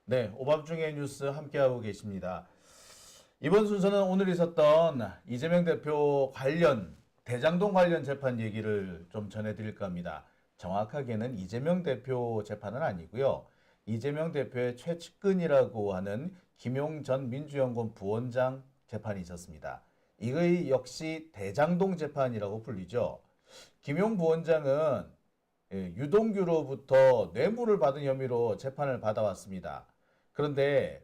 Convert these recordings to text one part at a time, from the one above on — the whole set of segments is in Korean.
네, 오밤중의 뉴스 함께하고 계십니다. 이번 순서는 오늘 있었던 이재명 대표 관련, 대장동 관련 재판 얘기를 좀 전해드릴까 합니다. 정확하게는 이재명 대표 재판은 아니고요. 이재명 대표의 최측근이라고 하는 김용 전 민주연구원 부원장 재판이 있었습니다. 이거 역시 대장동 재판이라고 불리죠. 김용 부원장은 유동규로부터 뇌물을 받은 혐의로 재판을 받아왔습니다. 그런데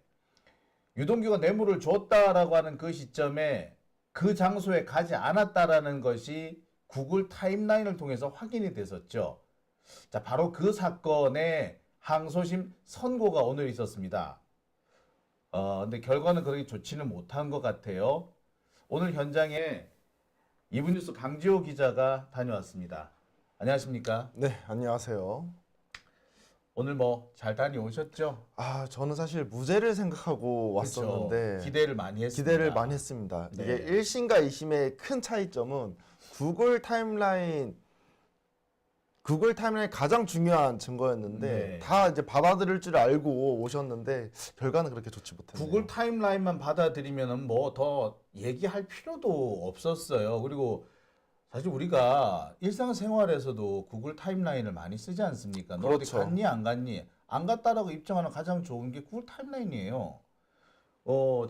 유동규가 뇌물을 줬다라고 하는 그 시점에 그 장소에 가지 않았다라는 것이 구글 타임라인을 통해서 확인이 됐었죠. 자, 바로 그 사건의 항소심 선고가 오늘 있었습니다. 근데 결과는 그렇게 좋지는 못한 것 같아요. 오늘 현장에 이분뉴스 강지호 기자가 다녀왔습니다. 안녕하십니까? 네, 안녕하세요. 오늘 뭐 잘 다녀오셨죠? 저는 사실 무죄를 생각하고 그렇죠. 왔었는데 기대를 많이 했습니다. 기대를 많이 했습니다. 네. 이게 1심과 2심의 큰 차이점은 구글 타임라인 가장 중요한 증거였는데 네. 다 이제 받아들일 줄 알고 오셨는데 결과는 그렇게 좋지 못했네요. 구글 타임라인만 받아들이면은 뭐 더 얘기할 필요도 없었어요. 그리고 사실 우리가 일상생활에서도 구글 타임라인을 많이 쓰지 않습니까? 너 어디 그렇죠. 갔니 안 갔니? 안 갔다라고 입증하는 가장 좋은 게 구글 타임라인이에요.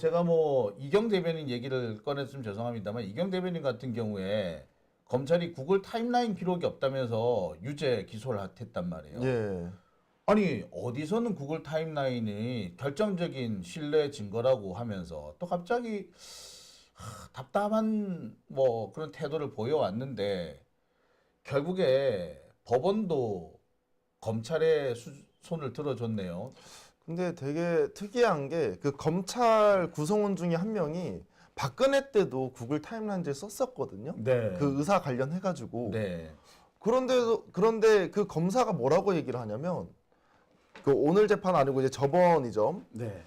제가 뭐 이경 대변인 얘기를 꺼냈으면 죄송합니다만 이경 대변인 같은 경우에 검찰이 구글 타임라인 기록이 없다면서 유죄 기소를 했단 말이에요. 예. 아니 어디서는 구글 타임라인이 결정적인 신뢰 증거라고 하면서 또 갑자기 답답한 뭐 그런 태도를 보여왔는데 결국에 법원도 검찰의 손을 들어줬네요. 근데 되게 특이한 게 그 검찰 구성원 중에 한 명이 박근혜 때도 구글 타임라인을 썼었거든요. 네. 그 의사 관련해가지고. 네. 그런데 그 검사가 뭐라고 얘기를 하냐면 그 오늘 재판 아니고 이제 저번이죠. 네.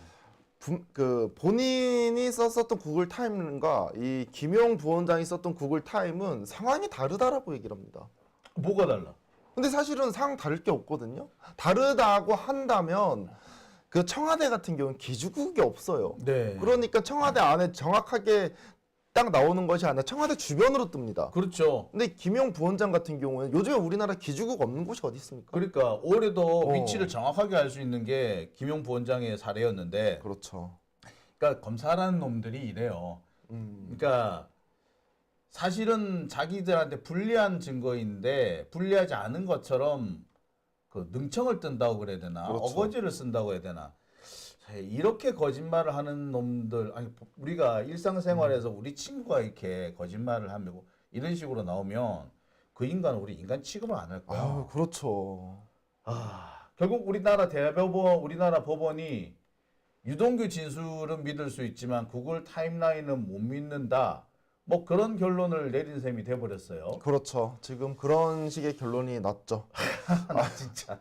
그 본인이 썼었던 구글 타임과 이 김용 부원장이 썼던 구글 타임은 상황이 다르다라고 얘기를 합니다. 뭐가 달라? 근데 사실은 상황 다를 게 없거든요. 다르다고 한다면 그 청와대 같은 경우는 기주국이 없어요. 네. 그러니까 청와대 안에 정확하게 딱 나오는 것이 아니라 청와대 주변으로 뜹니다. 그렇죠. 근데 김용 부원장 같은 경우는 요즘에 우리나라 기주국 없는 곳이 어디 있습니까? 그러니까 올해도 위치를 정확하게 알 수 있는 게 김용 부원장의 사례였는데, 그렇죠. 그러니까 검사라는 놈들이 이래요. 그러니까 사실은 자기들한테 불리한 증거인데 불리하지 않은 것처럼 그 능청을 뜬다고 그래야 되나, 그렇죠. 어거지를 쓴다고 해야 되나. 이렇게 거짓말을 하는 놈들, 아니 우리가 일상생활에서 우리 친구가 이렇게 거짓말을 하면 이런 식으로 나오면 그 인간은 우리 인간 취급을 안 할 거야. 그렇죠. 결국 우리나라 법원이 유동규 진술은 믿을 수 있지만 구글 타임라인은 못 믿는다. 뭐 그런 결론을 내린 셈이 돼버렸어요. 그렇죠. 지금 그런 식의 결론이 났죠. 진짜.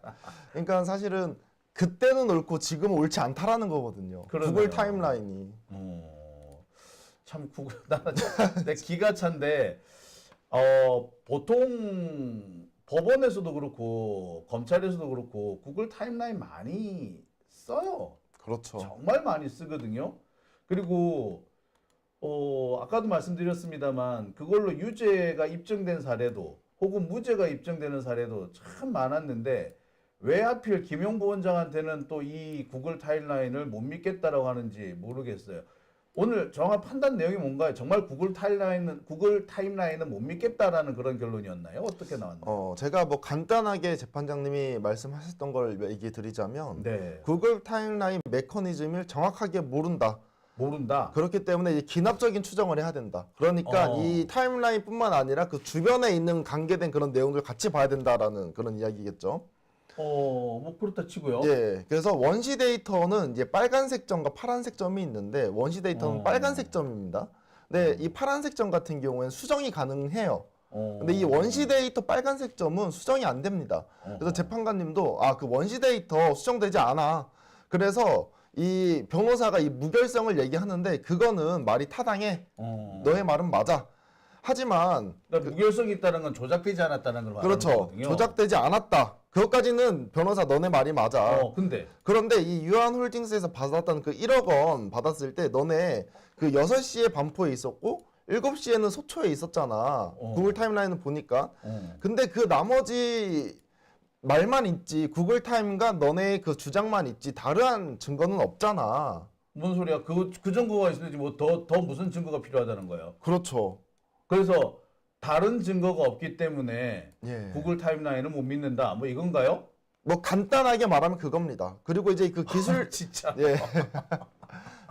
그러니까 사실은 그때는 옳고 지금은 옳지 않다라는 거거든요. 그러네요. 구글 타임라인이. 참 내 기가 찬데 보통 법원에서도 그렇고 검찰에서도 그렇고 구글 타임라인 많이 써요. 그렇죠. 정말 많이 쓰거든요. 그리고 아까도 말씀드렸습니다만 그걸로 유죄가 입증된 사례도 혹은 무죄가 입증되는 사례도 참 많았는데 왜 하필 김용 부원장한테는 또 이 구글 타임라인을 못 믿겠다라고 하는지 모르겠어요. 오늘 정확한 판단 내용이 뭔가요? 정말 구글 타임라인은 못 믿겠다라는 그런 결론이었나요? 어떻게 나왔나요? 제가 뭐 간단하게 재판장님이 말씀하셨던 걸 얘기 드리자면 네. 구글 타임라인 메커니즘을 정확하게 모른다. 그렇기 때문에 이제 기납적인 추정을 해야 된다. 그러니까 이 타임라인뿐만 아니라 그 주변에 있는 관계된 그런 내용들 같이 봐야 된다라는 그런 이야기겠죠. 뭐 그렇다 치고요. 예. 그래서 원시 데이터는 이제 빨간색 점과 파란색 점이 있는데 원시 데이터는 빨간색 점입니다. 근데 이 파란색 점 같은 경우에는 수정이 가능해요. 근데 이 원시 데이터 빨간색 점은 수정이 안 됩니다. 그래서 재판관님도 그 원시 데이터 수정되지 않아. 그래서 이 변호사가 이 무결성을 얘기하는데 그거는 말이 타당해. 너의 말은 맞아. 하지만 그러니까 무결성이 있다는 건 조작되지 않았다는 걸 말하는 그렇죠. 거거든요. 조작되지 않았다. 그것까지는 변호사 너네 말이 맞아. 근데 그런데 이 유한홀딩스에서 받았던 그 1억 원 받았을 때 너네 그 6시에 반포에 있었고 7시에는 소초에 있었잖아. 구글 타임라인을 보니까. 근데 그 나머지 말만 있지 구글 타임과 너네 그 주장만 있지 다른 증거는 없잖아. 뭔 소리야? 그 증거가 있는지 뭐 더 무슨 증거가 필요하다는 거예요? 그렇죠. 그래서 다른 증거가 없기 때문에 예. 구글 타임라인을 못 믿는다. 뭐 이건가요? 뭐 간단하게 말하면 그겁니다. 그리고 이제 그 기술 진짜. 예.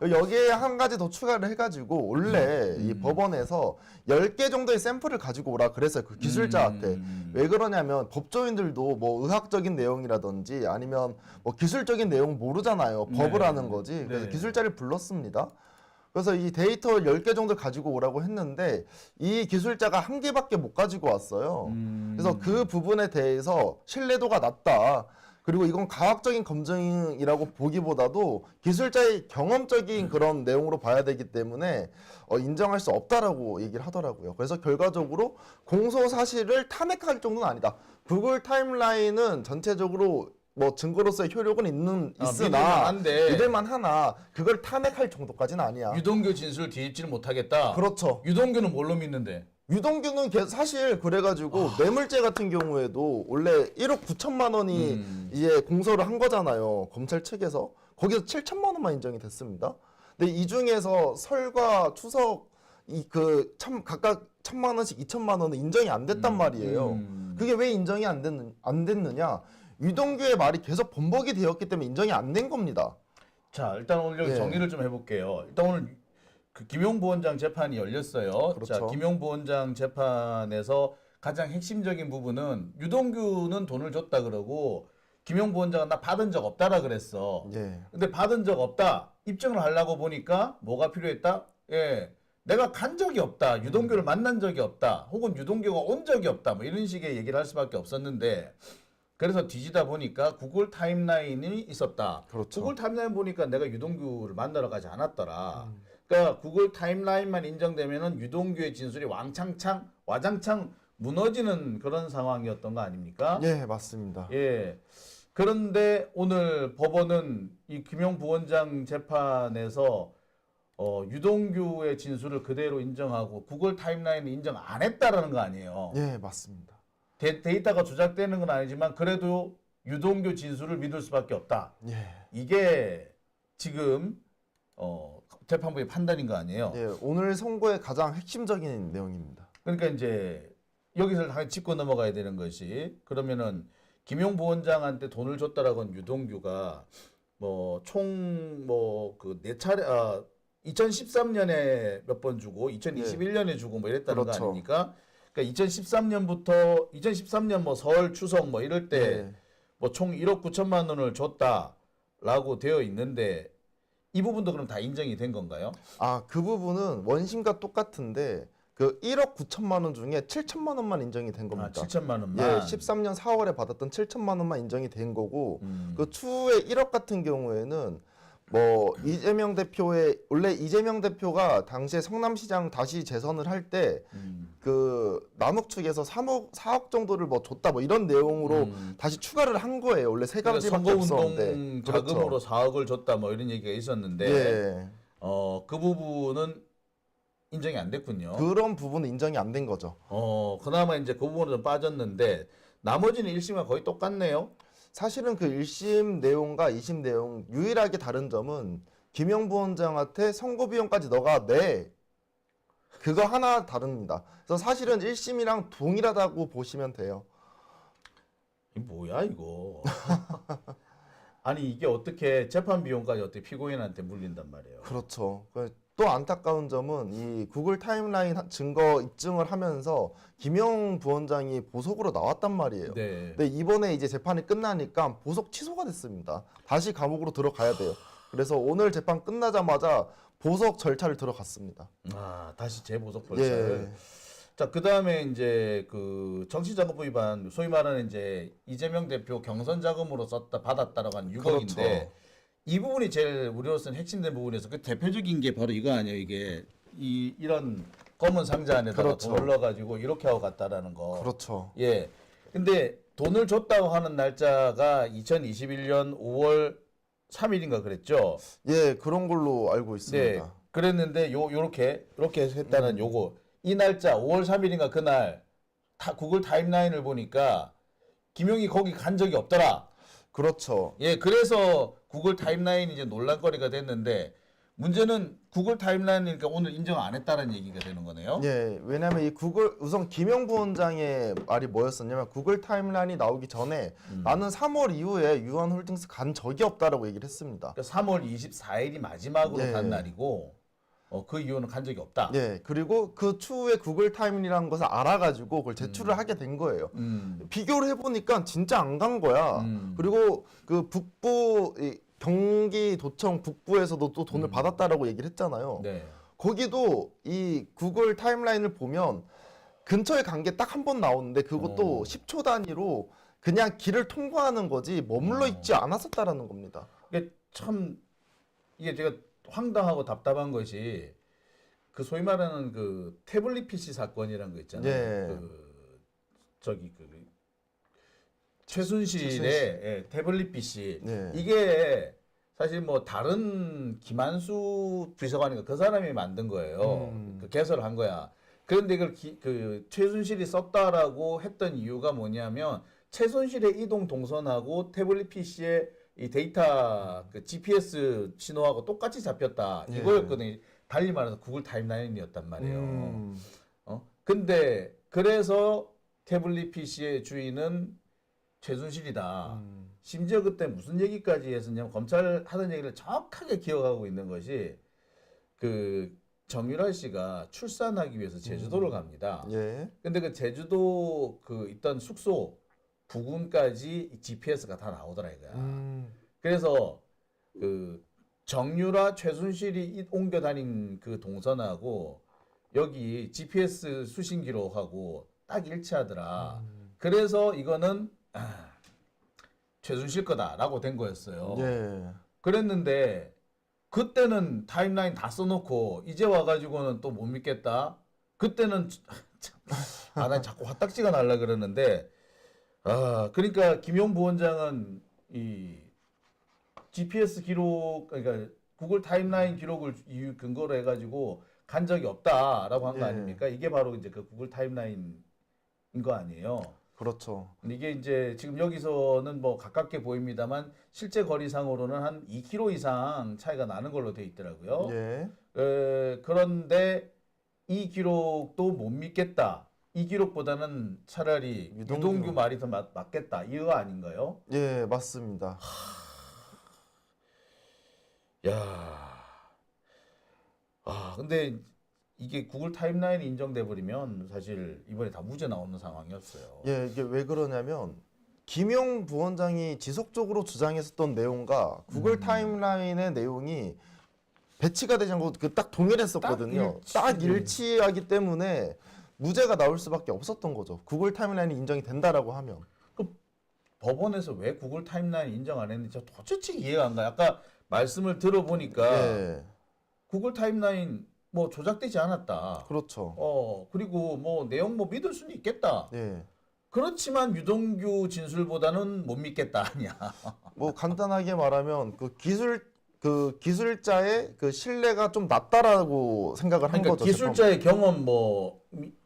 여기에 한 가지 더 추가를 해가지고 원래 이 법원에서 10개 정도의 샘플을 가지고 오라 그랬어요. 그 기술자한테. 왜 그러냐면 법조인들도 뭐 의학적인 내용이라든지 아니면 뭐 기술적인 내용 모르잖아요. 법을 네. 하는 거지. 그래서 네. 기술자를 불렀습니다. 그래서 이 데이터 10개 정도 가지고 오라고 했는데 이 기술자가 한 개밖에 못 가지고 왔어요. 그래서 그 부분에 대해서 신뢰도가 낮다. 그리고 이건 과학적인 검증이라고 보기보다도 기술자의 경험적인 그런 내용으로 봐야 되기 때문에 인정할 수 없다라고 얘기를 하더라고요. 그래서 결과적으로 공소 사실을 탄핵할 정도는 아니다. 구글 타임라인은 전체적으로 뭐 증거로서의 효력은 있으나 믿을만 하나 그걸 탄핵할 정도까지는 아니야. 유동규 진술을 뒤집지는 못하겠다. 그렇죠. 유동규는 뭘로 믿는데? 유동규는 사실 그래가지고 뇌물죄 같은 경우에도 원래 1억 9천만 원이 이제 공소를 한 거잖아요. 검찰 측에서. 거기서 7천만 원만 인정이 됐습니다. 근데 이 중에서 설과 추석 각각 1천만 원씩 2천만 원은 인정이 안 됐단 말이에요. 그게 왜 인정이 안 됐느냐? 유동규의 말이 계속 번복이 되었기 때문에 인정이 안 된 겁니다. 자, 일단 오늘 여기 예. 정리를 좀 해볼게요. 일단 오늘 그 김용 부원장 재판이 열렸어요. 그렇죠. 자, 김용 부원장 재판에서 가장 핵심적인 부분은 유동규는 돈을 줬다 그러고 김용 부원장은 나 받은 적 없다라 그랬어. 예. 근데 받은 적 없다 입증을 하려고 보니까 뭐가 필요했다? 예, 내가 간 적이 없다. 유동규를 만난 적이 없다. 혹은 유동규가 온 적이 없다. 뭐 이런 식의 얘기를 할 수밖에 없었는데 그래서 뒤지다 보니까 구글 타임라인이 있었다. 그렇죠. 구글 타임라인 보니까 내가 유동규를 만나러 가지 않았더라. 그러니까 구글 타임라인만 인정되면은 유동규의 진술이 와장창 무너지는 그런 상황이었던 거 아닙니까? 예, 맞습니다. 예. 그런데 오늘 법원은 이 김용 부원장 재판에서 유동규의 진술을 그대로 인정하고 구글 타임라인을 인정 안 했다라는 거 아니에요. 예, 맞습니다. 데이터가 조작되는 건 아니지만 그래도 유동규 진술을 믿을 수밖에 없다. 예. 이게 지금 재판부의 판단인 거 아니에요. 예, 오늘 선고의 가장 핵심적인 내용입니다. 그러니까 이제 여기서 당연히 짚고 넘어가야 되는 것이 그러면은 김용 부원장한테 돈을 줬다라고 한 유동규가 뭐 총 뭐 그 네 차례 2013년에 몇 번 주고 2021년에 주고 뭐 이랬다는 그렇죠. 거 아닙니까? 그러니까 2013년 뭐 설 추석 뭐 이럴 때 뭐 총 1억 9천만 원을 줬다라고 되어 있는데 이 부분도 그럼 다 인정이 된 건가요? 그 부분은 원심과 똑같은데 그 1억 9천만 원 중에 7천만 원만 인정이 된 겁니다. 7천만 원만. 예, 13년 4월에 받았던 7천만 원만 인정이 된 거고 그 추후에 1억 같은 경우에는 뭐 이재명 대표의 원래 이재명 대표가 당시에 성남시장 다시 재선을 할 때 그 남욱 측에서 4억 정도를 뭐 줬다 뭐 이런 내용으로 다시 추가를 한 거예요. 원래 세 가지밖에 없었는데. 선거운동 자금으로 4억을 줬다 뭐 이런 얘기가 있었는데 예. 그 부분은 인정이 안 됐군요. 그런 부분은 인정이 안 된 거죠. 그나마 이제 그 부분은 좀 빠졌는데 나머지는 1심과 거의 똑같네요. 사실은 그 1심 내용과 2심 내용 유일하게 다른 점은 김용 부원장한테 선고 비용까지 너가 내. 그거 하나 다릅니다. 그래서 사실은 1심이랑 동일하다고 보시면 돼요. 이 뭐야 이거. 아니 이게 어떻게 재판 비용까지 어떻게 피고인한테 물린단 말이에요. 그렇죠. 또 안타까운 점은 이 구글 타임라인 증거 입증을 하면서 김용 부원장이 보석으로 나왔단 말이에요. 네. 근데 이번에 이제 재판이 끝나니까 보석 취소가 됐습니다. 다시 감옥으로 들어가야 돼요. 그래서 오늘 재판 끝나자마자 보석 절차를 들어갔습니다. 다시 재보석 절차를. 예. 자, 그다음에 이제 그 정치자금 위반, 소위 말하는 이제 이재명 대표 경선 자금으로 받았다라고 하는 6억인데 그렇죠. 이 부분이 제일 우리로서는 핵심된 부분에서 그 대표적인 게 바로 이거 아니에요. 이게 이런 검은 상자 안에다가 그렇죠. 돈을 넣어가지고 이렇게 하고 갔다라는 거. 그렇죠. 예. 근데 돈을 줬다고 하는 날짜가 2021년 5월 3일인가 그랬죠. 예, 그런 걸로 알고 네. 있습니다. 그랬는데 요렇게 했다는 요거 이 날짜 5월 3일인가 그날 구글 타임라인을 보니까 김용이 거기 간 적이 없더라. 그렇죠. 예, 그래서 구글 타임라인이 이제 논란거리가 됐는데 문제는 구글 타임라인이니까 오늘 인정 안 했다는 얘기가 되는 거네요. 예, 왜냐하면 이 구글 우선 김용 부원장의 말이 뭐였었냐면 구글 타임라인이 나오기 전에 나는 3월 이후에 유한홀딩스 간 적이 없다라고 얘기를 했습니다. 그러니까 3월 24일이 마지막으로 예. 간 날이고 그 이후는 간 적이 없다. 예, 그리고 그 추후에 구글 타임이라는 것을 알아가지고 그걸 제출을 하게 된 거예요. 비교를 해보니까 진짜 안 간 거야. 그리고 그 북부 경기도청 북부에서도 또 돈을 받았다라고 얘기를 했잖아요. 네. 거기도 이 구글 타임라인을 보면 근처에 간 게 딱 한 번 나오는데 그것도 10초 단위로 그냥 길을 통과하는 거지 머물러 있지 않았었다라는 겁니다. 이게 참 이게 제가 황당하고 답답한 것이 그 소위 말하는 그 태블릿 PC 사건이라는 거 있잖아요. 예. 그 저기 그 최순실의 예, 태블릿 PC 네. 이게 사실 뭐 다른 김한수 비서관인가 그 사람이 만든 거예요. 그 개설을 한 거야. 그런데 이걸 그 최순실이 썼다라고 했던 이유가 뭐냐면 최순실의 이동 동선하고 태블릿 PC의 이 데이터 그 GPS 신호하고 똑같이 잡혔다 예. 이거였거든요. 달리 말해서 구글 타임라인이었단 말이에요. 근데 그래서 태블릿 PC의 주인은 최순실이다. 심지어 그때 무슨 얘기까지 했었냐면 검찰 하던 얘기를 정확하게 기억하고 있는 것이 그 정유라 씨가 출산하기 위해서 제주도를 갑니다. 예. 근데 그 제주도 그 있던 숙소 부근까지 GPS가 다 나오더라 이거야. 그래서 그 정유라 최순실이 옮겨 다닌 그 동선하고 여기 GPS 수신 기록하고 딱 일치하더라. 그래서 이거는 최순실 거다라고 된 거였어요. 예. 그랬는데 그때는 타임라인 다 써놓고 이제 와가지고는 또 못 믿겠다. 그때는 나 자꾸 화딱지가 날라 그러는데 그러니까 김용 부원장은 이 GPS 기록 그러니까 구글 타임라인 기록을 이유 근거로 해가지고 간 적이 없다라고 한 거 예. 아닙니까? 이게 바로 이제 그 구글 타임라인인 거 아니에요. 그렇죠. 근데 이게 이제 지금 여기서는 뭐 가깝게 보입니다만 실제 거리상으로는 한 2km 이상 차이가 나는 걸로 돼 있더라고요. 예. 그런데 이 기록도 못 믿겠다. 이 기록보다는 차라리 유동규 말이 더 맞겠다. 이거 아닌가요? 예, 맞습니다. 야, 근데 이게 구글 타임라인이 인정돼 버리면 사실 이번에 다 무죄 나오는 상황이었어요. 예, 이게 왜 그러냐면 김용 부원장이 지속적으로 주장했었던 내용과 구글 타임라인의 내용이 배치가 되지 않고 그 딱 동일했었거든요. 딱 일치하기 때문에 무죄가 나올 수밖에 없었던 거죠. 구글 타임라인이 인정이 된다라고 하면. 그 법원에서 왜 구글 타임라인 인정 안 했는지 저 도대체 이해가 안 가요. 아까 말씀을 들어보니까 예, 구글 타임라인 뭐 조작되지 않았다. 그렇죠. 그리고 뭐 내용 뭐 믿을 수는 있겠다. 예. 그렇지만 유동규 진술보다는 못 믿겠다 아니야. 뭐 간단하게 말하면 그 기술자의 그 신뢰가 좀 낮다라고 생각을 한 그러니까 거죠. 기술자의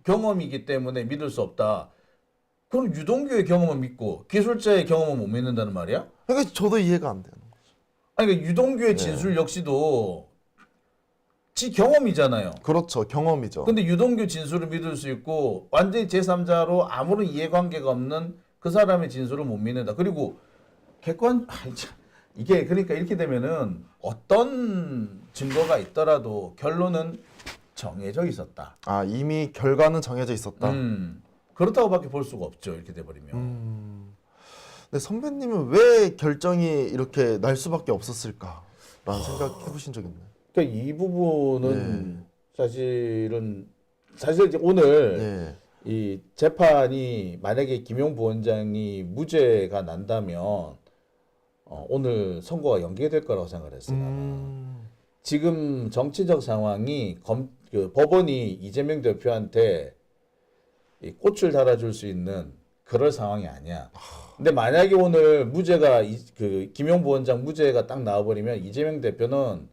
경험이기 때문에 믿을 수 없다. 그럼 유동규의 경험은 믿고 기술자의 경험은 못 믿는다는 말이야? 그러니까 저도 이해가 안 돼요. 아니 그러니까 유동규의 진술 역시도 지 경험이잖아요. 그렇죠. 경험이죠. 근데 유동규 진술을 믿을 수 있고 완전히 제3자로 아무런 이해관계가 없는 그 사람의 진술을 못 믿는다. 그리고 이게 그러니까 이렇게 되면은 어떤 증거가 있더라도 결론은 정해져 있었다. 아, 이미 결과는 정해져 있었다. 그렇다고밖에 볼 수가 없죠. 이렇게 돼버리면. 근데 선배님은 왜 결정이 이렇게 날 수밖에 없었을까라는 생각 해보신 적 있나요? 그러니까 이 부분은 사실 이제 오늘 네. 이 재판이 만약에 김용 부원장이 무죄가 난다면 오늘 선고가 연기될 거라고 생각을 했어요. 지금 정치적 상황이 그 법원이 이재명 대표한테 이 꽃을 달아줄 수 있는 그럴 상황이 아니야. 근데 만약에 오늘 무죄가 그 김용 부원장 무죄가 딱 나와버리면 이재명 대표는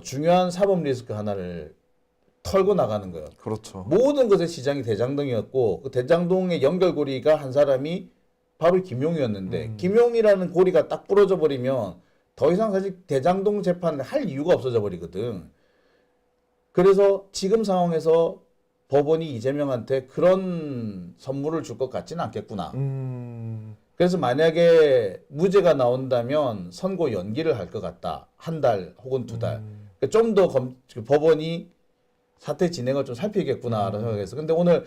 중요한 사법 리스크 하나를 털고 나가는 거예요. 그렇죠. 모든 것의 시장이 대장동이었고 그 대장동의 연결고리가 한 사람이 바로 김용이었는데 김용이라는 고리가 딱 부러져 버리면 더 이상 사실 대장동 재판을 할 이유가 없어져 버리거든. 그래서 지금 상황에서 법원이 이재명한테 그런 선물을 줄 것 같지는 않겠구나. 그래서 만약에 무죄가 나온다면 선고 연기를 할 것 같다. 한 달 혹은 두 달. 좀 더 법원이 사태 진행을 좀 살피겠구나라는 생각해서. 근데 오늘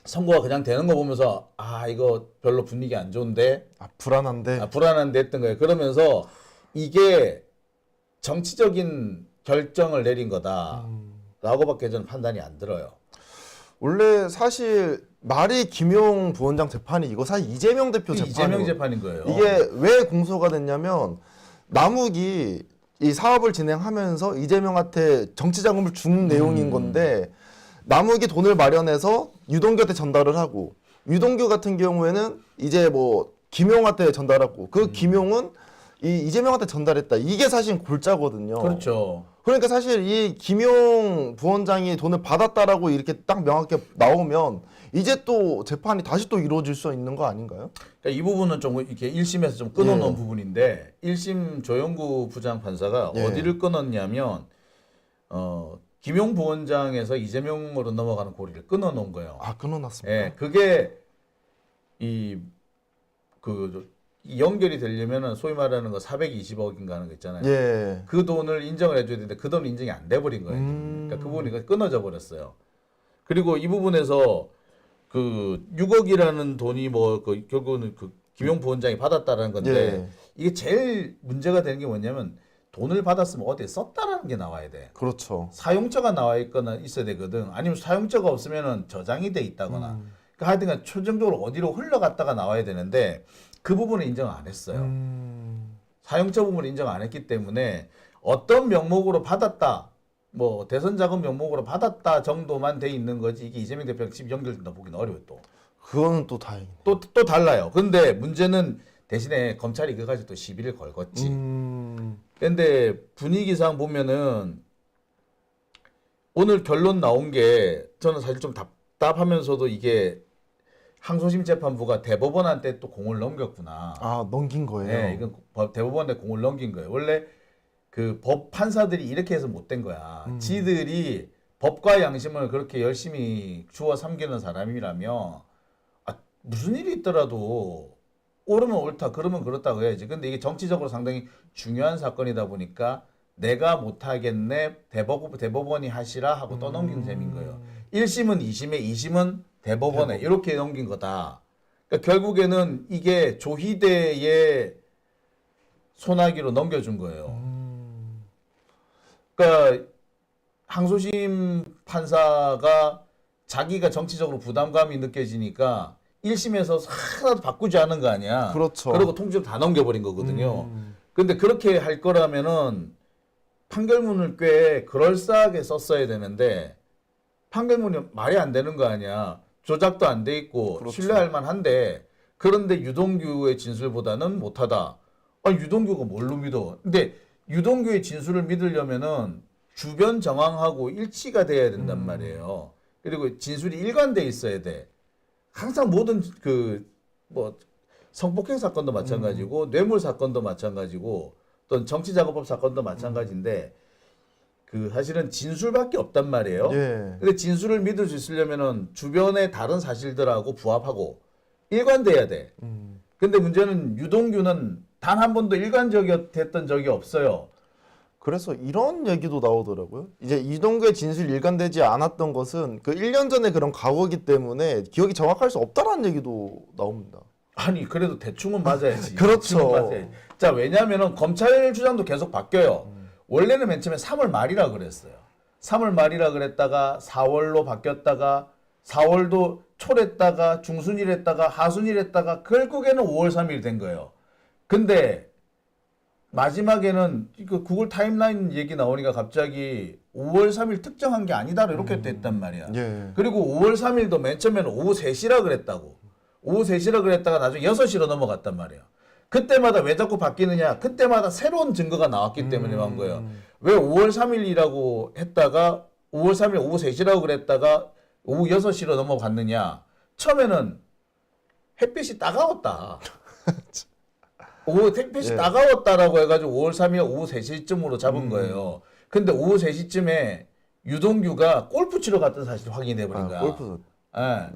선고가 그냥 되는 거 보면서 이거 별로 분위기 안 좋은데 불안한데. 불안한데 했던 거예요. 그러면서 이게 정치적인 결정을 내린 거다라고밖에 저는 판단이 안 들어요. 원래 사실 말이 김용 부원장 재판이 이거 사실 이재명 대표 재판이에요. 이재명 재판인 거예요. 이게 왜 공소가 됐냐면 남욱이 이 사업을 진행하면서 이재명한테 정치 자금을 준 내용인 건데 남욱이 돈을 마련해서 유동규한테 전달을 하고 유동규 같은 경우에는 이제 뭐 김용한테 전달하고 그 김용은 이재명한테 전달했다. 이게 사실 골자거든요. 그렇죠. 그러니까 사실 이 김용 부원장이 돈을 받았다라고 이렇게 딱 명확하게 나오면 이제 또 재판이 다시 또 이루어질 수 있는 거 아닌가요? 그러니까 이 부분은 좀 이렇게 1심에서 좀 끊어놓은 부분인데 1심 조영구 부장판사가 어디를 끊었냐면 김용 부원장에서 이재명으로 넘어가는 고리를 끊어놓은 거예요. 끊어놨습니다. 예, 그게 이 연결이 되려면은 소위 말하는 거 420억인가 하는 거 있잖아요. 예. 그 돈을 인정을 해줘야 되는데 그 돈은 인정이 안 돼버린 거예요. 그러니까 그 부분이 끊어져 버렸어요. 그리고 이 부분에서 그 6억이라는 돈이 결국은 그 김용 부원장이 받았다라는 건데 이게 제일 문제가 되는 게 뭐냐면 돈을 받았으면 어디에 썼다라는 게 나와야 돼. 그렇죠. 사용처가 나와 있어야 되거든. 아니면 사용처가 없으면은 저장이 돼 있다거나. 그러니까 하여튼간 최종적으로 어디로 흘러갔다가 나와야 되는데 그 부분을 인정을 안 했어요. 사용처 부분을 인정 안 했기 때문에 어떤 명목으로 받았다, 뭐 대선 자금 명목으로 받았다 정도만 돼 있는 거지 이게 이재명 대표랑 집 연결된다 보기는 어려워요 또. 그거는 또 다행이네. 또 달라요. 근데 문제는 대신에 검찰이 그거 가지고 또 시비를 걸겠지. 근데 분위기상 보면은 오늘 결론 나온 게 저는 사실 좀 답답하면서도 이게 항소심 재판부가 대법원한테 또 공을 넘겼구나. 넘긴 거예요. 네, 이건 대법원한테 공을 넘긴 거예요. 원래 그 법 판사들이 이렇게 해서 못 된 거야. 지들이 법과 양심을 그렇게 열심히 주워 삼기는 사람이라면 무슨 일이 있더라도 옳으면 옳다, 그러면 그렇다고 해야지. 근데 이게 정치적으로 상당히 중요한 사건이다 보니까 내가 못하겠네, 대법원이 하시라 하고 떠넘긴 셈인 거예요. 1심은 2심에, 2심은 대법원에 이렇게 넘긴 거다. 그러니까 결국에는 이게 조희대의 소나기로 넘겨준 거예요. 그러니까 항소심 판사가 자기가 정치적으로 부담감이 느껴지니까 1심에서 하나도 바꾸지 않은 거 아니야. 그렇죠. 그리고 통지를 다 넘겨버린 거거든요. 근데 그렇게 할 거라면은 판결문을 꽤 그럴싸하게 썼어야 되는데 판결문이 말이 안 되는 거 아니야. 조작도 안 돼 있고 그렇죠. 신뢰할 만한데 그런데 유동규의 진술보다는 못하다. 유동규가 뭘로 믿어? 근데 유동규의 진술을 믿으려면은 주변 정황하고 일치가 돼야 된단 말이에요. 그리고 진술이 일관돼 있어야 돼. 항상 모든 성폭행 사건도 마찬가지고 뇌물 사건도 마찬가지고 또 정치자금법 사건도 마찬가지인데 사실은 진술밖에 없단 말이에요. 예. 근데 진술을 믿을 수 있으려면은 주변의 다른 사실들하고 부합하고 일관돼야 돼. 근데 문제는 유동규는 단 한 번도 일관적이었던 적이 없어요. 그래서 이런 얘기도 나오더라고요. 이제 이동규의 진술이 일관되지 않았던 것은 그 1년 전에 그런 과거이기 때문에 기억이 정확할 수 없다라는 얘기도 나옵니다. 아니 그래도 대충은 맞아야지. 그렇죠. 대충은 맞아야지. 자 왜냐하면은 검찰 주장도 계속 바뀌어요. 원래는 맨 처음에 3월 말이라 그랬어요. 3월 말이라 그랬다가 4월로 바뀌었다가 4월도 초랬다가 중순이랬다가 하순이랬다가 결국에는 5월 3일이 된 거예요. 근데 마지막에는 구글 타임라인 얘기 나오니까 갑자기 5월 3일 특정한 게 아니다 이렇게 됐단 말이야. 예. 그리고 5월 3일도 맨 처음에는 오후 3시라 그랬다고. 오후 3시라 그랬다가 나중에 6시로 넘어갔단 말이야. 그때마다 왜 자꾸 바뀌느냐? 그때마다 새로운 증거가 나왔기 때문에 한 거예요. 왜 5월 3일이라고 했다가 5월 3일 오후 3시라고 그랬다가 오후 6시로 넘어갔느냐? 처음에는 햇빛이 따가웠다. 오후 햇빛이 예. 따가웠다라고 해가지고 5월 3일 오후 3시쯤으로 잡은 거예요. 근데 오후 3시쯤에 유동규가 골프 치러 갔던 사실이 확인이 돼버린 거야. 골프 예.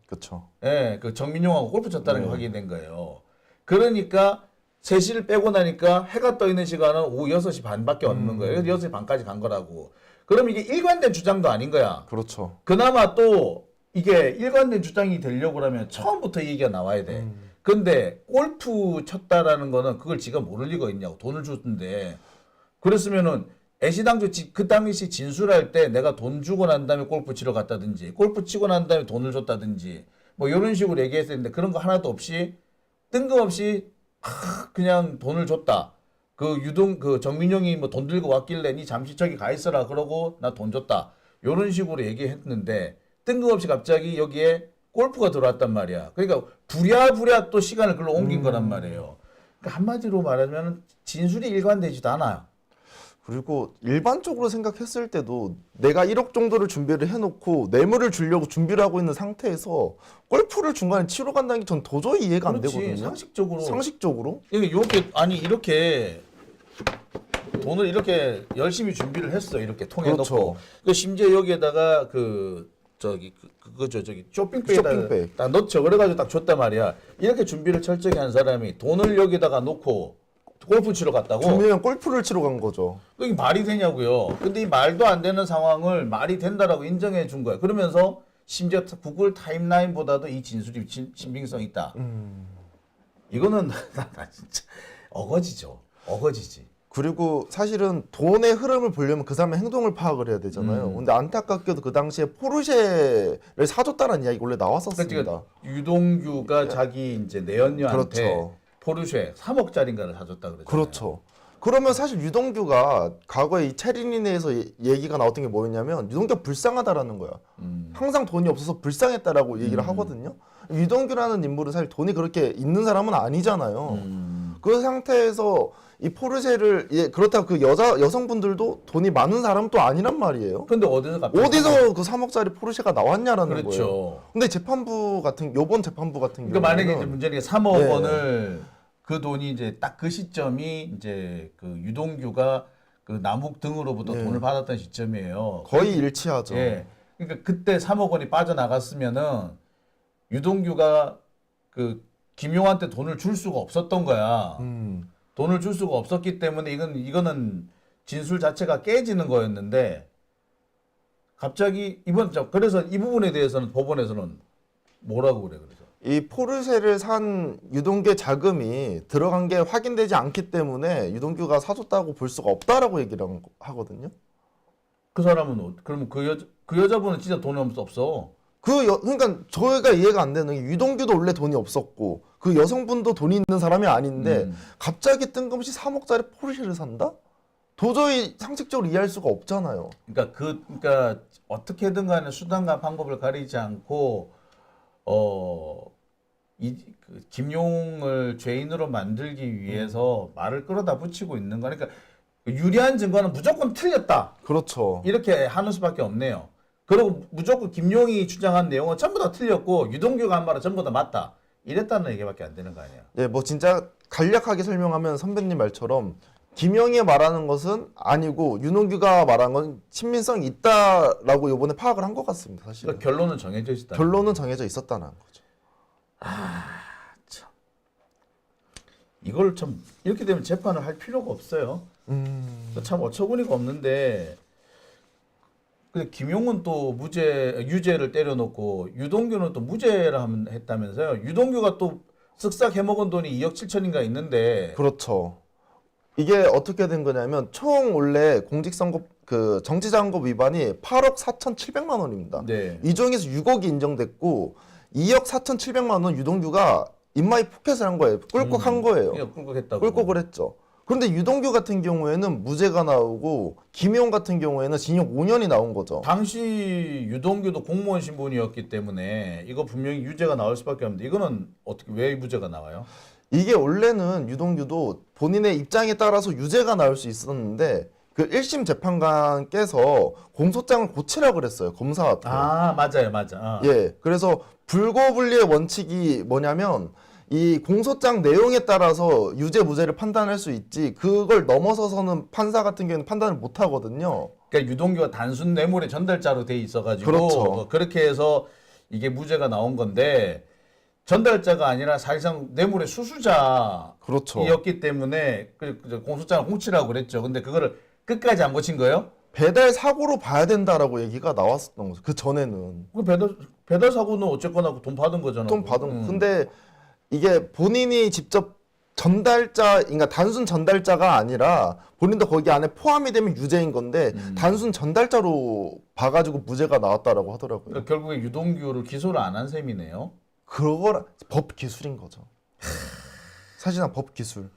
그쵸. 예, 그 정민용하고 골프 쳤다는 게 확인된 거예요. 그러니까 3시를 빼고 나니까 해가 떠 있는 시간은 오후 6시 반밖에 없는 거예요. 그래서 6시 반까지 간 거라고. 그럼 이게 일관된 주장도 아닌 거야. 그렇죠. 그나마 또 이게 일관된 주장이 되려고 그러면 처음부터 이 얘기가 나와야 돼. 근데 골프 쳤다라는 거는 그걸 지가 모를 리가 있냐고. 돈을 줬는데. 그랬으면은 애시당초 그 당시 진술할 때 내가 돈 주고 난 다음에 골프 치러 갔다든지 골프 치고 난 다음에 돈을 줬다든지 뭐 이런 식으로 얘기했었는데 그런 거 하나도 없이 뜬금없이 그냥 돈을 줬다. 그 정민용이 뭐 돈 들고 왔길래 니 잠시 저기 가 있어라 그러고 나 돈 줬다. 이런 식으로 얘기했는데 뜬금없이 갑자기 여기에 골프가 들어왔단 말이야. 그러니까 부랴부랴 또 시간을 글로 옮긴 거란 말이에요. 그러니까 한마디로 말하면 진술이 일관되지도 않아요. 그리고 일반적으로 생각했을 때도 내가 1억 정도를 준비를 해놓고 뇌물을 주려고 준비를 하고 있는 상태에서 골프를 중간에 치러 간다는 게 전 도저히 이해가 안 그렇지, 되거든요. 상식적으로. 상식적으로? 이렇게 돈을 이렇게 열심히 준비를 했어. 이렇게 통에 그렇죠. 넣고. 그 심지어 여기에다가 저기 쇼핑백에다 쇼핑백. 딱 넣죠. 그래가지고 딱 줬단 말이야. 이렇게 준비를 철저히 한 사람이 돈을 여기다가 놓고 골프 치러 갔다고? 분명 골프를 치러 간 거죠. 이게 말이 되냐고요. 근데 이 말도 안 되는 상황을 말이 된다라고 인정해 준 거야. 그러면서 심지어 구글 타임라인보다도 이 진술이 신빙성 있다. 이거는 나 진짜 어거지죠. 어거지지. 그리고 사실은 돈의 흐름을 보려면 그 사람의 행동을 파악을 해야 되잖아요. 근데 안타깝게도 그 당시에 포르쉐를 사줬다는 이야기가 원래 나왔었습니다. 그러니까 유동규가 자기 이제 내연녀한테 그렇죠. 포르쉐 3억짜리인가를 사줬다 그러잖아요. 그렇죠. 그러면 사실 유동규가 과거에 이 체린에 대해서 얘기가 나왔던 게 뭐였냐면 유동규가 불쌍하다라는 거야. 항상 돈이 없어서 불쌍했다라고 얘기를 하거든요. 유동규라는 인물은 사실 돈이 그렇게 있는 사람은 아니잖아요. 그 상태에서 이 포르쉐를 그렇다고 그 여성분들도 돈이 많은 사람은 또 아니란 말이에요. 근데 어디서 갑자기 어디서 그 3억짜리 포르쉐가 나왔냐라는 그렇죠. 거예요. 근데 요번 재판부 같은 그러니까 경우는 만약에 이제 문제는 3억 네. 원을 그 돈이 이제 딱 그 시점이 이제 그 유동규가 그 남욱 등으로부터 네. 돈을 받았던 시점이에요. 거의 일치하죠. 예. 그러니까 그때 3억 원이 빠져나갔으면은 유동규가 그 김용한테 돈을 줄 수가 없었던 거야. 돈을 줄 수가 없었기 때문에 이거는 진술 자체가 깨지는 거였는데 갑자기 그래서 이 부분에 대해서는 법원에서는 뭐라고 그래 그래서 이 포르쉐를 산 유동규의 자금이 들어간 게 확인되지 않기 때문에 유동규가 사줬다고 볼 수가 없다라고 얘기를 하거든요. 그 사람은 그러면 그 여자분은 진짜 돈이 없어. 그러니까 저희가 이해가 안 되는 게 유동규도 원래 돈이 없었고 그 여성분도 돈이 있는 사람이 아닌데 갑자기 뜬금없이 3억짜리 포르쉐를 산다? 도저히 상식적으로 이해할 수가 없잖아요. 그러니까 어떻게든 간에 수단과 방법을 가리지 않고 그 김용을 죄인으로 만들기 위해서 말을 끌어다 붙이고 있는 거니까 유리한 증거는 무조건 틀렸다. 그렇죠. 이렇게 하는 수밖에 없네요. 그리고 무조건 김용이 주장한 내용은 전부 다 틀렸고 유동규가 한 말은 전부 다 맞다. 이랬다는 얘기밖에 안 되는 거 아니에요. 네, 뭐 진짜 간략하게 설명하면 선배님 말처럼 김영이 말하는 것은 아니고 유동규가 말한 건 친민성이 있다라고 이번에 파악을 한 것 같습니다. 사실 그러니까 결론은 정해져 있다. 결론은 정해져 있었다는 거죠. 참. 이걸 참 이렇게 되면 재판을 할 필요가 없어요. 참 어처구니가 없는데 근데 김용은 또 유죄를 때려놓고 유동규는 또 무죄라 했다면서요. 유동규가 또 쓱싹 해먹은 돈이 2억 7천인가 있는데 그렇죠. 이게 어떻게 된 거냐면 총 원래 공직선거 그 정치자금법 위반이 8억 4,700만 원입니다. 네. 이 중에서 6억이 인정됐고 2억 4,700만 원 유동규가 인마이 포켓을 한 거예요. 꿀꺽 한 거예요. 그냥 꿀꺽했다고. 꿀꺽을 했죠. 그런데 유동규 같은 경우에는 무죄가 나오고 김용 같은 경우에는 징역 5년이 나온 거죠. 당시 유동규도 공무원 신분이었기 때문에 이거 분명히 유죄가 나올 수밖에 없는데 이거는 어떻게 왜 무죄가 나와요? 이게 원래는 유동규도 본인의 입장에 따라서 유죄가 나올 수 있었는데 그 1심 재판관께서 공소장을 고치라고 그랬어요. 검사한테. 아 맞아요, 맞아. 예. 그래서 불고불리의 원칙이 뭐냐면 이 공소장 내용에 따라서 유죄 무죄를 판단할 수 있지 그걸 넘어서서는 판사 같은 경우는 판단을 못 하거든요. 그러니까 유동규가 단순 뇌물의 전달자로 돼 있어가지고 그렇죠. 그렇게 해서 이게 무죄가 나온 건데 전달자가 아니라 사실상 뇌물의 수수자였기 그렇죠. 때문에 공소장을 훔치라고 그랬죠. 근데 그거를 끝까지 안 고친 거예요? 배달 사고로 봐야 된다라고 얘기가 나왔었던 거죠. 그 전에는 그 배달 사고는 어쨌거나 돈 받은 거잖아. 돈 받은. 근데 이게 본인이 직접 전달자, 그러니까 단순 전달자가 아니라 본인도 거기 안에 포함이 되면 유죄인 건데 단순 전달자로 봐가지고 무죄가 나왔다라고 하더라고요. 그러니까 결국에 유동규를 기소를 안 한 셈이네요. 그걸 법 기술인 거죠. 사실상 법 기술.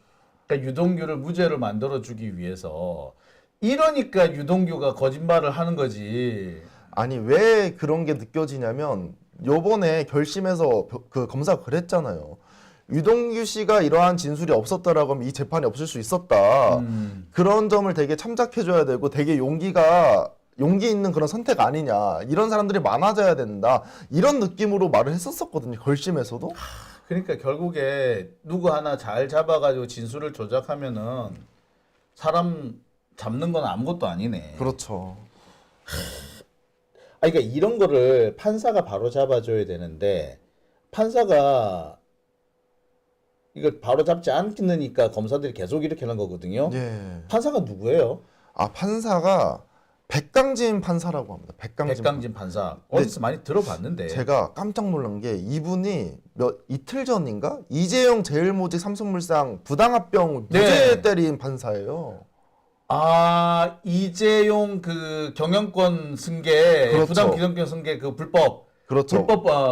그러니까 유동규를 무죄를 만들어주기 위해서 이러니까 유동규가 거짓말을 하는 거지. 아니 왜 그런 게 느껴지냐면 요번에 결심에서 그 검사가 그랬잖아요. 유동규 씨가 이러한 진술이 없었다라고 하면 이 재판이 없을 수 있었다. 그런 점을 되게 참작해줘야 되고 되게 용기 있는 그런 선택 아니냐. 이런 사람들이 많아져야 된다. 이런 느낌으로 말을 했었거든요. 결심에서도. 그러니까 결국에 누구 하나 잘 잡아가지고 진술을 조작하면은 사람 잡는 건 아무것도 아니네. 그렇죠. 그러니까 이런 거를 판사가 바로 잡아줘야 되는데 판사가 이걸 바로 잡지 않으니까 검사들이 계속 이렇게 하는 거거든요. 예. 판사가 누구예요? 아 판사가 백강진 판사라고 합니다. 백강진 판사. 어디서 많이 들어봤는데. 제가 깜짝 놀란 게 이분이 이틀 전인가 이재용 제일모직 삼성물상 부당합병 무죄 때린 판사예요. 아 이재용 그 경영권 승계 그렇죠. 부당 경영권 승계 그 불법 그렇죠.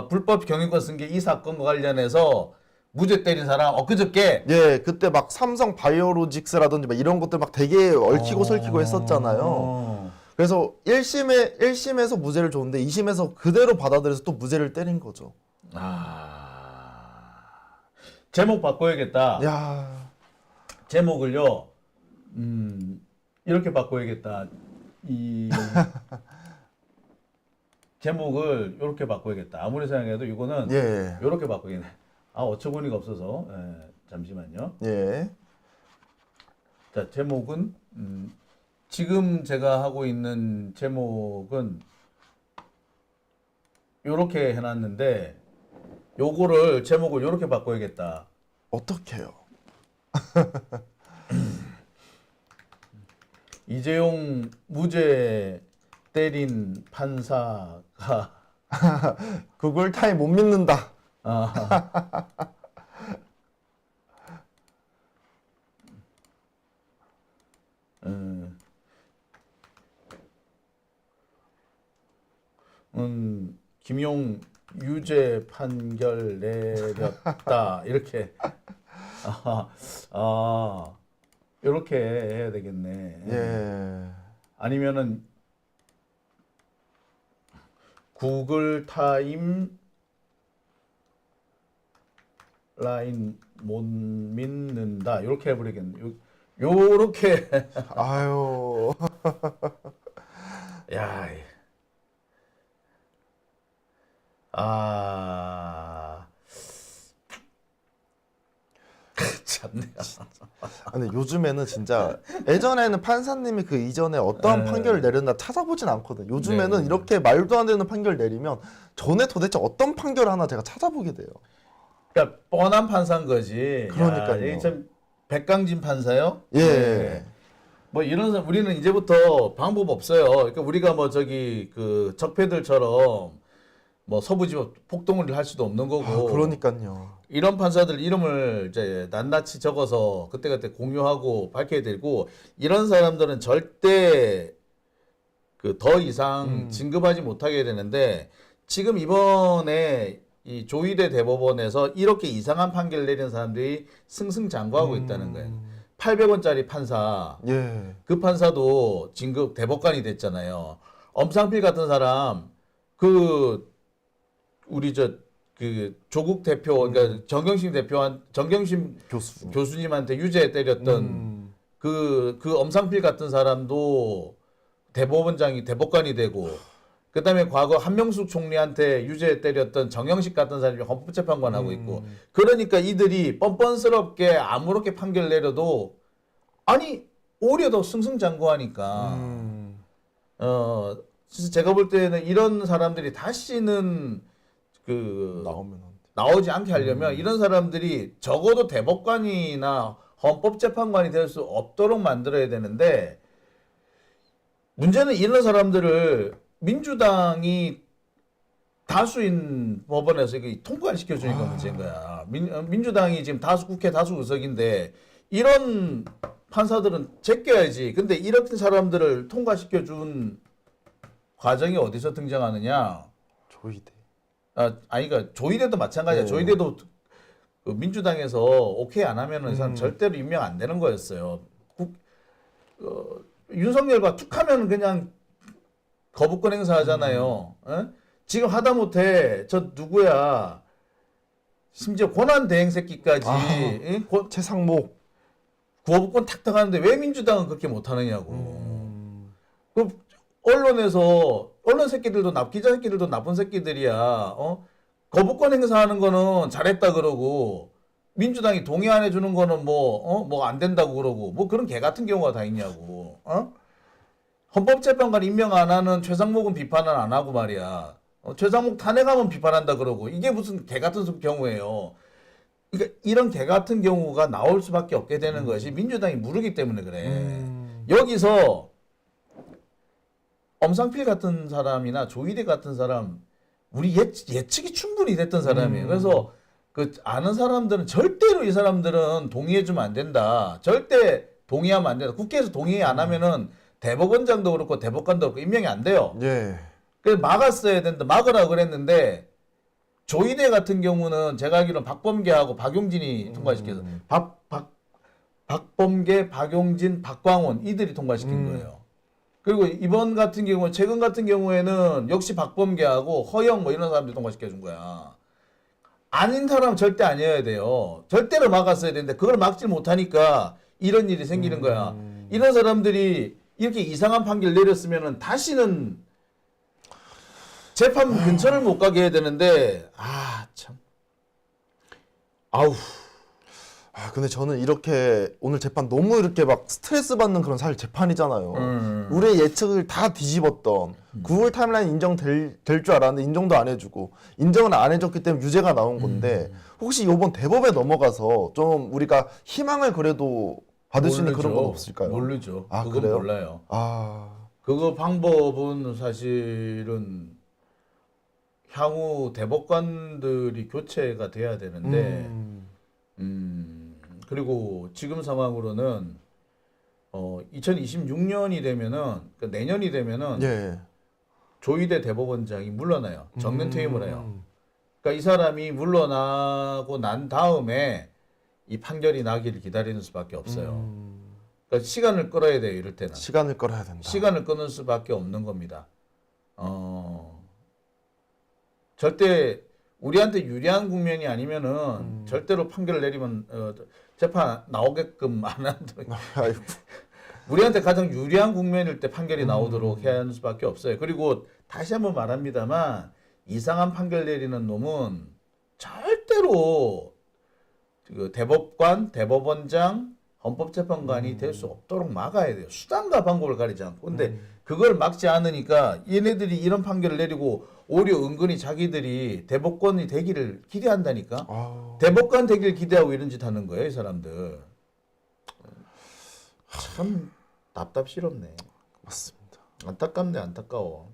불법 경영권 승계 이 사건과 관련해서 무죄 때린 사람 엊그저께 예, 그때 막 삼성 바이오로직스라든지 막 이런 것들 막 되게 얽히고 설키고 했었잖아요. 그래서 1심에서 무죄를 줬는데 2심에서 그대로 받아들여서 또 무죄를 때린 거죠. 제목 바꿔야겠다. 야, 제목을요. 이렇게 바꿔야겠다. 이 제목을 이렇게 바꿔야겠다. 아무리 생각해도 이거는 예, 이렇게 바꾸겠네. 어처구니가 없어서 잠시만요. 예, 자 제목은 지금 제가 하고 있는 제목은 이렇게 해놨는데 요거를 제목을 이렇게 바꿔야겠다. 어떡해요? 이재용 무죄 때린 판사가 구글 타임 못 믿는다. 김용 유죄 판결 내렸다 이렇게 이렇게 해야 되겠네. 예, 아니면은 구글 타임 라인 못 믿는다 이렇게 해버리겠네. 요렇게 아유, 야, 참네. 근데 요즘에는 진짜 예전에는 판사님이 그 이전에 어떠한 판결을 내렸나 찾아보진 않거든요. 요즘에는 네. 이렇게 말도 안 되는 판결 내리면 전에 도대체 어떤 판결 하나 제가 찾아보게 돼요. 그러니까 뻔한 판사인 거지. 그러니까요. 야, 참 백강진 판사요? 예. 네. 뭐 이런 우리는 이제부터 방법 없어요. 그러니까 우리가 뭐 저기 그 적폐들처럼 뭐 서부지법 폭동을 할 수도 없는 거고. 그러니까요. 이런 판사들 이름을 이제 낱낱이 적어서 그때그때 공유하고 밝혀야 되고 이런 사람들은 절대 그 더 이상 진급하지 못하게 되는데 지금 이번에 이 조희대 대법원에서 이렇게 이상한 판결을 내린 사람들이 승승장구하고 있다는 거예요. 800원짜리 판사, 예. 그 판사도 진급 대법관이 됐잖아요. 엄상필 같은 사람, 우리 그 조국 대표, 그러니까 정경심 교수님한테 유죄 때렸던 그 엄상필 같은 사람도 대법관이 되고, 그다음에 과거 한명숙 총리한테 유죄 때렸던 정영식 같은 사람이 헌법재판관 하고 있고, 그러니까 이들이 뻔뻔스럽게 아무렇게 판결 내려도 아니 오히려 더 승승장구하니까 진짜 제가 볼 때는 이런 사람들이 다시는 나오지 않게 하려면 이런 사람들이 적어도 대법관이나 헌법재판관이 될 수 없도록 만들어야 되는데, 문제는 이런 사람들을 민주당이 다수인 법원에서 통과를 시켜주니까 문제인 거야. 민주당이 지금 국회 다수 의석인데 이런 판사들은 제껴야지. 근데 이런 사람들을 통과시켜준 과정이 어디서 등장하느냐? 조이대. 그러니까 조이대도 마찬가지야. 조이대도 그 민주당에서 오케이 안 하면은 사람 절대로 임명 안 되는 거였어요. 윤석열과 툭하면 그냥 거부권 행사하잖아요. 지금 하다못해 저 누구야? 심지어 권한 대행 새끼까지 최상목 거부권 탁탁 하는데 왜 민주당은 그렇게 못하느냐고. 그 언론 새끼들도 기자 새끼들도 나쁜 새끼들이야. 거부권 행사하는 거는 잘했다 그러고 민주당이 동의 안 해주는 거는 뭐 안 된다고 그러고 뭐 그런 개 같은 경우가 다 있냐고. 헌법재판관 임명 안 하는 최상목은 비판을 안 하고 말이야. 최상목 탄핵하면 비판한다 그러고 이게 무슨 개 같은 경우예요. 그러니까 이런 개 같은 경우가 나올 수밖에 없게 되는 것이 민주당이 무르기 때문에 그래. 여기서 엄상필 같은 사람이나 조이대 같은 사람 우리 예측이 충분히 됐던 사람이에요. 그래서 그 아는 사람들은 절대로 이 사람들은 동의해주면 안 된다. 절대 동의하면 안 된다. 국회에서 동의 안 하면은 대법원장도 그렇고 대법관도 그렇고 임명이 안 돼요. 예. 그래서 막았어야 된다. 막으라고 그랬는데 조이대 같은 경우는 제가 알기로는 박범계하고 박용진이 통과시켜서 박범계, 박용진, 박광원 이들이 통과시킨 거예요. 그리고 이번 같은 경우 최근 같은 경우에는 역시 박범계하고 허영 뭐 이런 사람들이 통과시켜준 거야. 아닌 사람 절대 아니어야 돼요. 절대로 막았어야 되는데 그걸 막질 못하니까 이런 일이 생기는 거야. 이런 사람들이 이렇게 이상한 판결 내렸으면은 다시는 재판 근처를 못 가게 해야 되는데 참. 아우. 근데 저는 이렇게 오늘 재판 너무 이렇게 막 스트레스 받는 그런 사실 재판이잖아요. 우리의 예측을 다 뒤집었던 9월 타임라인 인정될 줄 알았는데 인정도 안 해주고 인정을 안 해줬기 때문에 유죄가 나온 건데 혹시 이번 대법에 넘어가서 좀 우리가 희망을 그래도 받을 수 있는 그런 건 없을까요? 모르죠. 그건 그래요? 몰라요. 그거 방법은 사실은 향후 대법관들이 교체가 돼야 되는데 그리고 지금 상황으로는 2026년이 되면은 그러니까 내년이 되면은 예. 조이대 대법원장이 물러나요. 정면 퇴임을 해요. 그러니까 이 사람이 물러나고 난 다음에 이 판결이 나기를 기다리는 수밖에 없어요. 그러니까 시간을 끌어야 돼요. 이럴 때는. 시간을 끌어야 된다. 시간을 끄는 수밖에 없는 겁니다. 절대 우리한테 유리한 국면이 아니면은 절대로 판결을 내리면 재판 나오게끔 안 한다. 우리한테 가장 유리한 국면일 때 판결이 나오도록 해야 하는 수밖에 없어요. 그리고 다시 한번 말합니다만 이상한 판결 내리는 놈은 절대로 그 대법관, 대법원장, 헌법재판관이 될 수 없도록 막아야 돼요. 수단과 방법을 가리지 않고. 근데 그걸 막지 않으니까 얘네들이 이런 판결을 내리고 오히려 은근히 자기들이 대법관이 되기를 기대한다니까. 대법관 되기를 기대하고 이런 짓 하는 거예요, 이 사람들. 참 답답스럽네. 맞습니다. 안타깝네, 안타까워.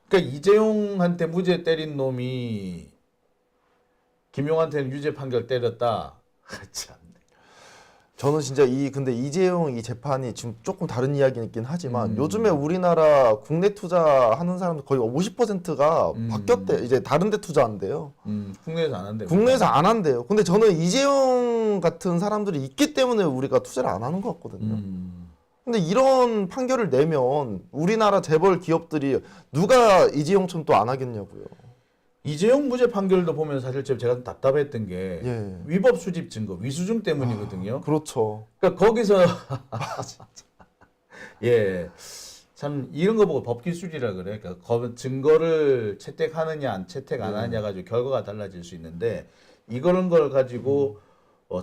그러니까 이재용한테 무죄 때린 놈이 김용한테는 유죄 판결 때렸다. 참. 저는 진짜 근데 이재용 이 재판이 지금 조금 다른 이야기이긴 하지만 요즘에 우리나라 국내 투자하는 사람들 거의 50%가 바뀌었대. 이제 다른 데 투자한대요. 국내에서 안 한대요. 국내에서 안 한대요. 근데 저는 이재용 같은 사람들이 있기 때문에 우리가 투자를 안 하는 것 같거든요. 근데 이런 판결을 내면 우리나라 재벌 기업들이 누가 이재용처럼 또 안 하겠냐고요. 이재용 무죄 판결도 보면 사실 제가 좀 답답했던 게 예. 위법 수집 증거, 위수증 때문이거든요. 그렇죠. 그러니까 거기서 예, 참 이런 거 보고 법기술이라 그래. 그러니까 증거를 채택하느냐 안 채택 안 하느냐 가지고 결과가 달라질 수 있는데 이런 걸 가지고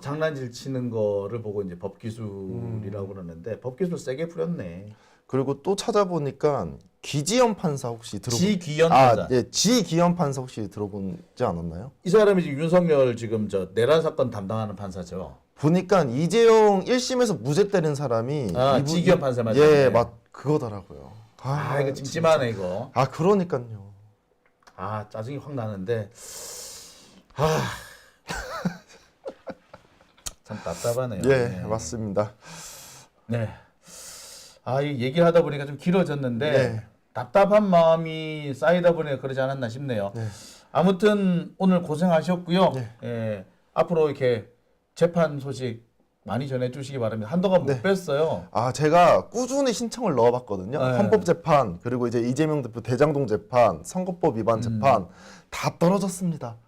장난질 치는 거를 보고 이제 법기술이라고 그러는데 법기술 세게 풀렸네. 그리고 또 찾아보니까 기지연 판사 혹시 지귀현 판사. 예, 지귀현 판사 혹시 들어보지 않았나요? 이 사람이 지금 윤석열 지금 내란 사건 담당하는 판사죠. 보니까 이재용 1심에서 무죄 때린 사람이 지귀현 판사 맞죠? 예, 그거더라고요. 이거 찜찜하네 이거. 그러니까요. 짜증이 확 나는데 참 답답하네요. 예, 네. 맞습니다. 네. 이 얘기를 하다 보니까 좀 길어졌는데 네. 답답한 마음이 쌓이다 보니까 그러지 않았나 싶네요. 네. 아무튼 오늘 고생하셨고요. 네. 예, 앞으로 이렇게 재판 소식 많이 전해주시기 바랍니다. 한동안 못 네. 뵀어요. 제가 꾸준히 신청을 넣어봤거든요. 네. 헌법재판 그리고 이제 이재명 대표 대장동 재판, 선거법 위반 재판 다 떨어졌습니다.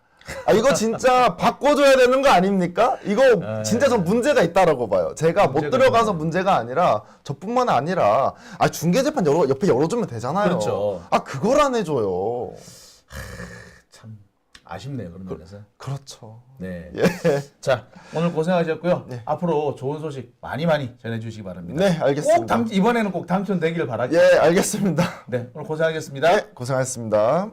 이거 진짜 바꿔줘야 되는 거 아닙니까? 이거 진짜 전 문제가 있다라고 봐요. 제가 못 들어가서 문제가 아니라 저뿐만 아니라 중계재판 옆에 열어주면 되잖아요. 그렇죠. 그걸 안 해줘요. 참 아쉽네요. 그런 면에서. 그렇죠. 네. 예. 자, 오늘 고생하셨고요. 네. 앞으로 좋은 소식 많이 전해주시기 바랍니다. 네, 알겠습니다. 이번에는 꼭 당첨되길 바랄게요. 예, 알겠습니다. 네, 오늘 고생하셨습니다. 네, 고생하셨습니다.